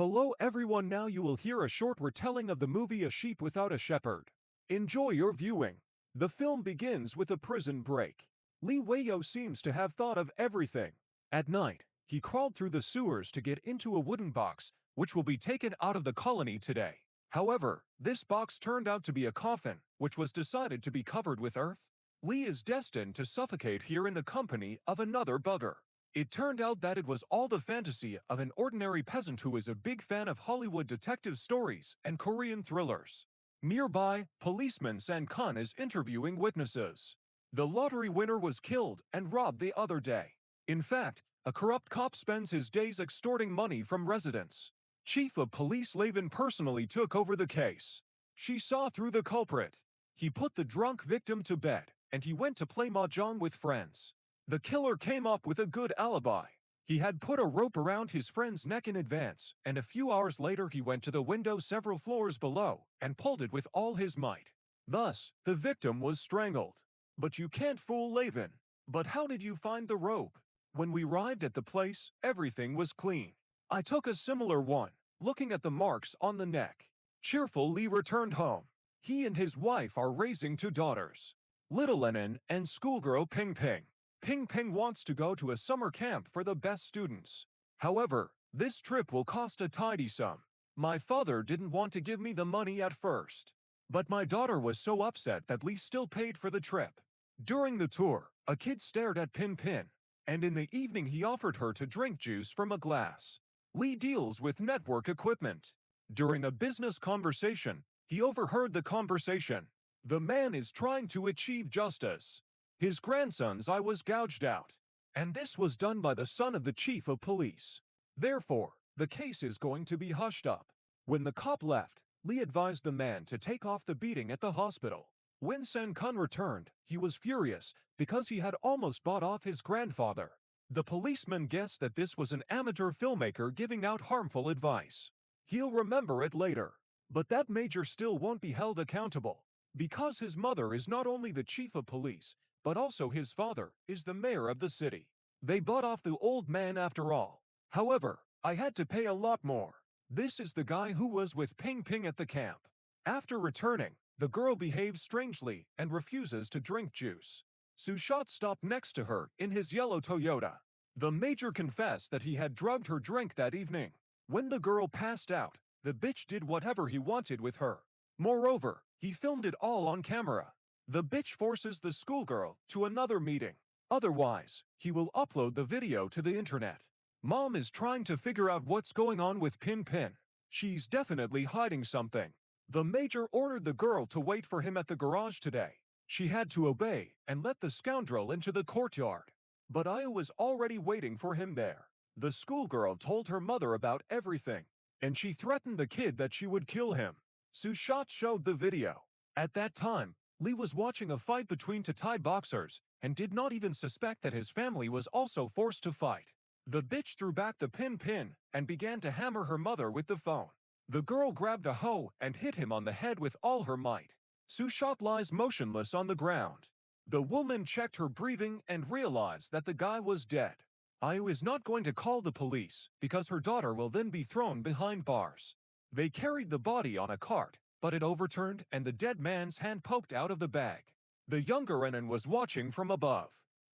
Hello everyone, now you will hear a short retelling of the movie A Sheep Without a Shepherd. Enjoy your viewing. The film begins with a prison break. Lee Wayo seems to have thought of everything. At night, he crawled through the sewers to get into a wooden box, which will be taken out of the colony today. However, this box turned out to be a coffin, which was decided to be covered with earth. Lee is destined to suffocate here in the company of another bugger. It turned out that it was all the fantasy of an ordinary peasant who is a big fan of Hollywood detective stories and Korean thrillers. Nearby, policeman San-kun is interviewing witnesses. The lottery winner was killed and robbed the other day. In fact, a corrupt cop spends his days extorting money from residents. Chief of Police Lavin personally took over the case. She saw through the culprit. He put the drunk victim to bed, and he went to play mahjong with friends. The killer came up with a good alibi. He had put a rope around his friend's neck in advance, and a few hours later he went to the window several floors below and pulled it with all his might. Thus, the victim was strangled. But you can't fool Lavin. But how did you find the rope? When we arrived at the place, everything was clean. I took a similar one, looking at the marks on the neck. Cheerful Lee returned home. He and his wife are raising two daughters, Little Lennon and Schoolgirl Ping Ping. Ping Ping wants to go to a summer camp for the best students. However, this trip will cost a tidy sum. My father didn't want to give me the money at first, but my daughter was so upset that Lee still paid for the trip. During the tour, a kid stared at Pin Pin, and in the evening he offered her to drink juice from a glass. Lee deals with network equipment. During a business conversation, he overheard the conversation. The man is trying to achieve justice. His grandson's eye was gouged out, and this was done by the son of the chief of police. Therefore, the case is going to be hushed up. When the cop left, Lee advised the man to take off the beating at the hospital. When San-kun returned, he was furious because he had almost bought off his grandfather. The policeman guessed that this was an amateur filmmaker giving out harmful advice. He'll remember it later. But that major still won't be held accountable, because his mother is not only the chief of police, but also his father is the mayor of the city. They bought off the old man after all. However, I had to pay a lot more. This is the guy who was with Ping Ping at the camp. After returning, the girl behaves strangely and refuses to drink juice. Sushot stopped next to her in his yellow Toyota. The major confessed that he had drugged her drink that evening. When the girl passed out, the bitch did whatever he wanted with her. Moreover, he filmed it all on camera. The bitch forces the schoolgirl to another meeting. Otherwise, he will upload the video to the internet. Mom is trying to figure out what's going on with Pin Pin. She's definitely hiding something. The major ordered the girl to wait for him at the garage today. She had to obey and let the scoundrel into the courtyard. But I was already waiting for him there. The schoolgirl told her mother about everything, and she threatened the kid that she would kill him. Sushot showed the video. At that time, Lee was watching a fight between two Thai boxers and did not even suspect that his family was also forced to fight. The bitch threw back the Pin Pin and began to hammer her mother with the phone. The girl grabbed a hoe and hit him on the head with all her might. Sushot lies motionless on the ground. The woman checked her breathing and realized that the guy was dead. I was not going to call the police because her daughter will then be thrown behind bars. They carried the body on a cart, but it overturned and the dead man's hand poked out of the bag. The younger Renan was watching from above.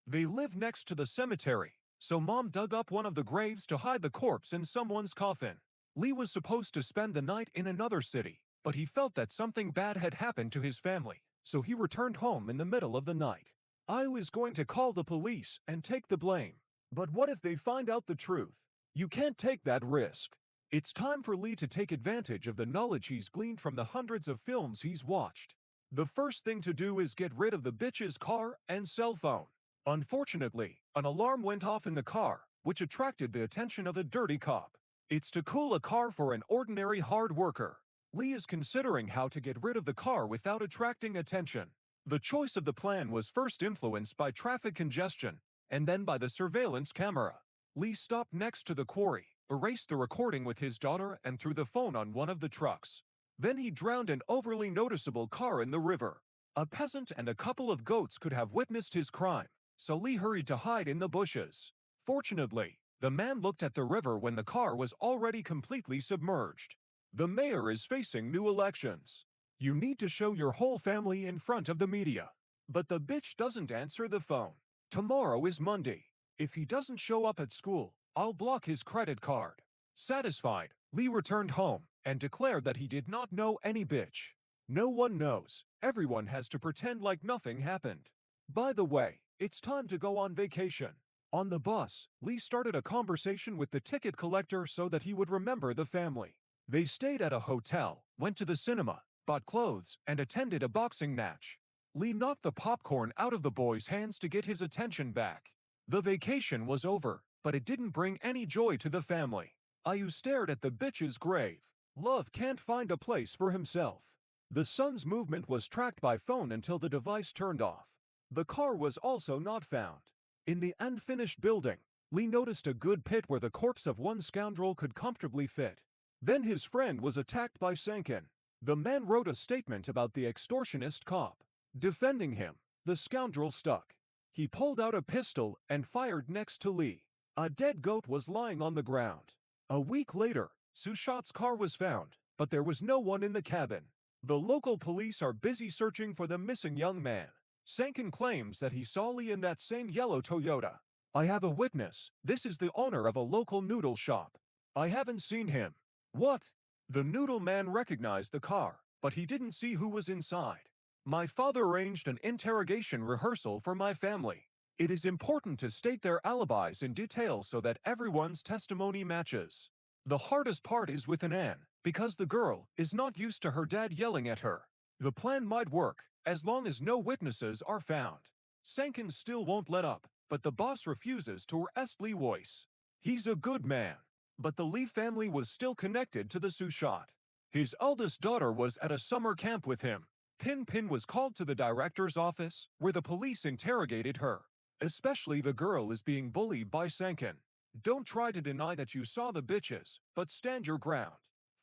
They lived next to the cemetery, so Mom dug up one of the graves to hide the corpse in someone's coffin. Lee was supposed to spend the night in another city, but he felt that something bad had happened to his family, so he returned home in the middle of the night. I was going to call the police and take the blame. But what if they find out the truth? You can't take that risk. It's time for Lee to take advantage of the knowledge he's gleaned from the hundreds of films he's watched. The first thing to do is get rid of the bitch's car and cell phone. Unfortunately, an alarm went off in the car, which attracted the attention of a dirty cop. It's to cool a car for an ordinary hard worker. Lee is considering how to get rid of the car without attracting attention. The choice of the plan was first influenced by traffic congestion, and then by the surveillance camera. Lee stopped next to the quarry, erased the recording with his daughter and threw the phone on one of the trucks. Then he drowned an overly noticeable car in the river. A peasant and a couple of goats could have witnessed his crime, so Lee hurried to hide in the bushes. Fortunately, The man looked at the river when the car was already completely submerged. The mayor is facing new elections. You need to show your whole family in front of the media. But the bitch doesn't answer the phone. Tomorrow is Monday. If he doesn't show up at school, I'll block his credit card. Satisfied, Lee returned home and declared that he did not know any bitch. No one knows. Everyone has to pretend like nothing happened. By the way, it's time to go on vacation. On the bus, Lee started a conversation with the ticket collector so that he would remember the family. They stayed at a hotel, went to the cinema, bought clothes, and attended a boxing match. Lee knocked the popcorn out of the boy's hands to get his attention back. The vacation was over, but it didn't bring any joy to the family. Ayu stared at the bitch's grave. Love can't find a place for himself. The son's movement was tracked by phone until the device turned off. The car was also not found. In the unfinished building, Lee noticed a good pit where the corpse of one scoundrel could comfortably fit. Then his friend was attacked by Sankin. The man wrote a statement about the extortionist cop. Defending him, the scoundrel stuck. He pulled out a pistol and fired next to Lee. A dead goat was lying on the ground. A week later, Sushot's car was found, but there was no one in the cabin. The local police are busy searching for the missing young man. Sankin claims that he saw Lee in that same yellow Toyota. I have a witness. This is the owner of a local noodle shop. I haven't seen him. What? The noodle man recognized the car, but he didn't see who was inside. My father arranged an interrogation rehearsal for my family. It is important to state their alibis in detail so that everyone's testimony matches. The hardest part is with Anne, because the girl is not used to her dad yelling at her. The plan might work, as long as no witnesses are found. Sankin still won't let up, but the boss refuses to arrest Lee Weiss. He's a good man. But the Lee family was still connected to the Sushot. His eldest daughter was at a summer camp with him. Pin was called to the director's office, where the police interrogated her. Especially the girl is being bullied by Sankin. Don't try to deny that you saw the bitches, but stand your ground.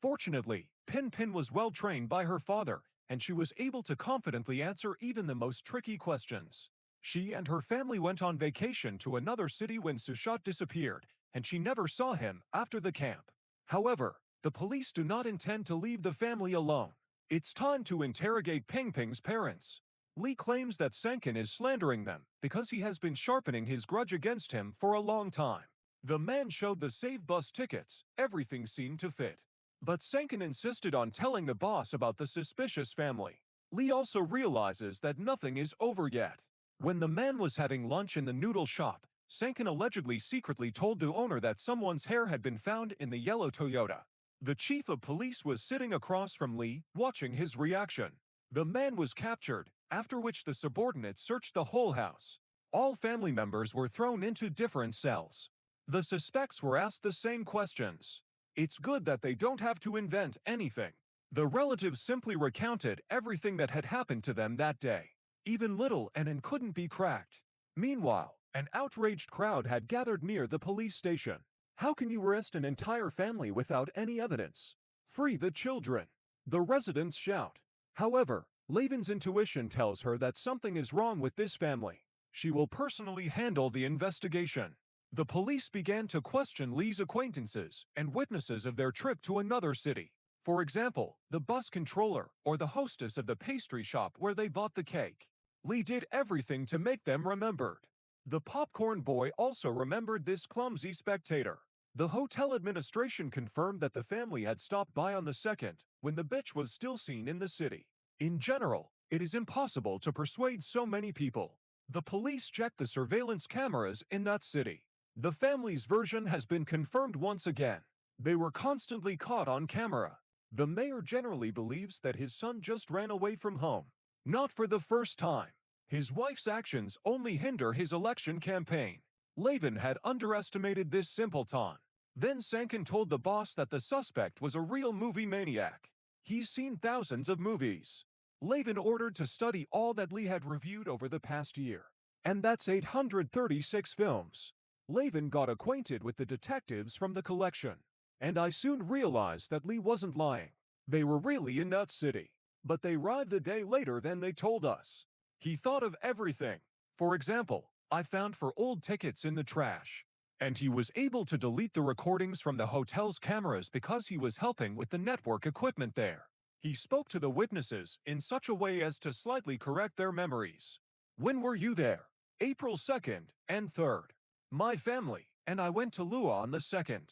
Fortunately, Pin was well trained by her father, and she was able to confidently answer even the most tricky questions. She and her family went on vacation to another city when Sushot disappeared, and she never saw him after the camp. However, the police do not intend to leave the family alone. It's time to interrogate Ping's parents. Lee claims that Sankin is slandering them because he has been sharpening his grudge against him for a long time. The man showed the saved bus tickets. Everything seemed to fit. But Sankin insisted on telling the boss about the suspicious family. Lee also realizes that nothing is over yet. When the man was having lunch in the noodle shop, Sankin allegedly secretly told the owner that someone's hair had been found in the yellow Toyota. The chief of police was sitting across from Lee, watching his reaction. The man was captured, after which the subordinates searched the whole house. All family members were thrown into different cells. The suspects were asked the same questions. It's good that they don't have to invent anything. The relatives simply recounted everything that had happened to them that day. Even little Annan couldn't be cracked. Meanwhile, an outraged crowd had gathered near the police station. How can you arrest an entire family without any evidence? Free the children! The residents shout. However, Laven's intuition tells her that something is wrong with this family. She will personally handle the investigation. The police began to question Lee's acquaintances and witnesses of their trip to another city. For example, the bus controller or the hostess of the pastry shop where they bought the cake. Lee did everything to make them remembered. The popcorn boy also remembered this clumsy spectator. The hotel administration confirmed that the family had stopped by on the 2nd, when the bitch was still seen in the city. In general, it is impossible to persuade so many people. The police checked the surveillance cameras in that city. The family's version has been confirmed once again. They were constantly caught on camera. The mayor generally believes that his son just ran away from home. Not for the first time. His wife's actions only hinder his election campaign. Laven had underestimated this simpleton. Then Sankin told the boss that the suspect was a real movie maniac. He's seen thousands of movies. Laven ordered to study all that Lee had reviewed over the past year. And that's 836 films. Laven got acquainted with the detectives from the collection. And I soon realized that Lee wasn't lying. They were really in that city. But they arrived a day later than they told us. He thought of everything. For example, I found 4 old tickets in the trash. And he was able to delete the recordings from the hotel's cameras because he was helping with the network equipment there. He spoke to the witnesses in such a way as to slightly correct their memories. When were you there? April 2nd and 3rd. My family and I went to Lua on the 2nd.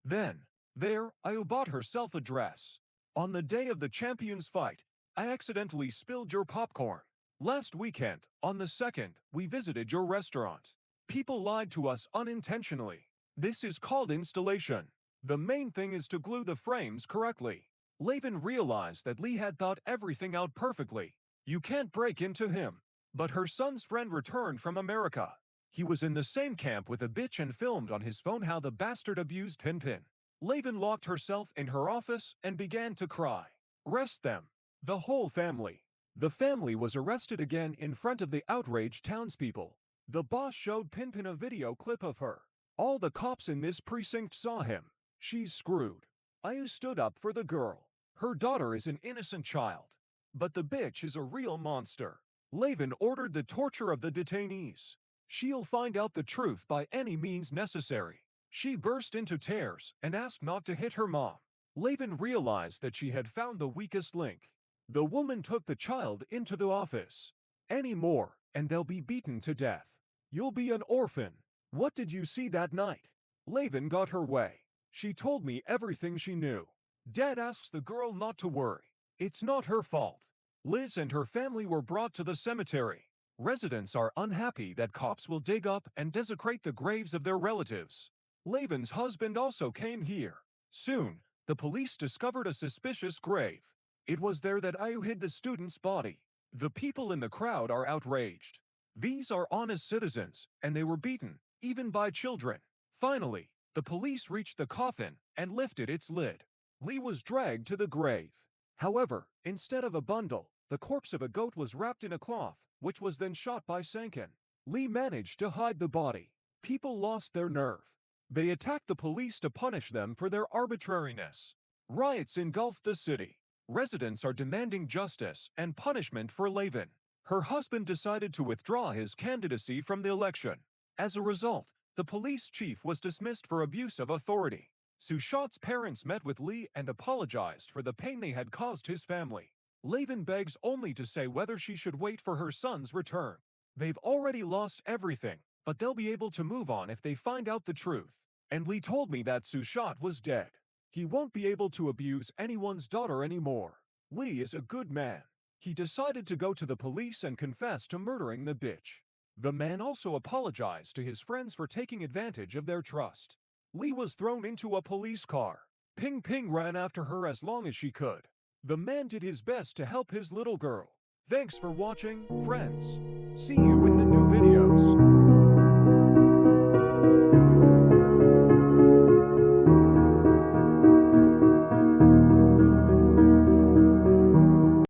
Then, there, I bought herself a dress. On the day of the champions fight, I accidentally spilled your popcorn. Last weekend, on the 2nd, we visited your restaurant. People lied to us unintentionally. This is called installation. The main thing is to glue the frames correctly. Laven realized that Lee had thought everything out perfectly. You can't break into him. But her son's friend returned from America. He was in the same camp with a bitch and filmed on his phone how the bastard abused Pinpin. Laven locked herself in her office and began to cry. Arrest them. The whole family. The family was arrested again in front of the outraged townspeople. The boss showed Pinpin a video clip of her. All the cops in this precinct saw him. She's screwed. Ayu stood up for the girl. Her daughter is an innocent child. But the bitch is a real monster. Laven ordered the torture of the detainees. She'll find out the truth by any means necessary. She burst into tears and asked not to hit her mom. Laven realized that she had found the weakest link. The woman took the child into the office. Any more, and they'll be beaten to death. You'll be an orphan. What did you see that night? Laven got her way. She told me everything she knew. Dad asks the girl not to worry. It's not her fault. Liz and her family were brought to the cemetery. Residents are unhappy that cops will dig up and desecrate the graves of their relatives. Laven's husband also came here. Soon, the police discovered a suspicious grave. It was there that Ayu hid the student's body. The people in the crowd are outraged. These are honest citizens, and they were beaten, even by children. Finally, the police reached the coffin and lifted its lid. Lee was dragged to the grave. However, instead of a bundle, the corpse of a goat was wrapped in a cloth, which was then shot by Sankin. Lee managed to hide the body. People lost their nerve. They attacked the police to punish them for their arbitrariness. Riots engulfed the city. Residents are demanding justice and punishment for Laven. Her husband decided to withdraw his candidacy from the election. As a result, the police chief was dismissed for abuse of authority. Sushat's parents met with Lee and apologized for the pain they had caused his family. Laven begs only to say whether she should wait for her son's return. They've already lost everything, but they'll be able to move on if they find out the truth. And Lee told me that Sushat was dead. He won't be able to abuse anyone's daughter anymore. Lee is a good man. He decided to go to the police and confess to murdering the bitch. The man also apologized to his friends for taking advantage of their trust. Lee was thrown into a police car. Ping Ping ran after her as long as she could. The man did his best to help his little girl. Thanks for watching, friends. See you in the new videos.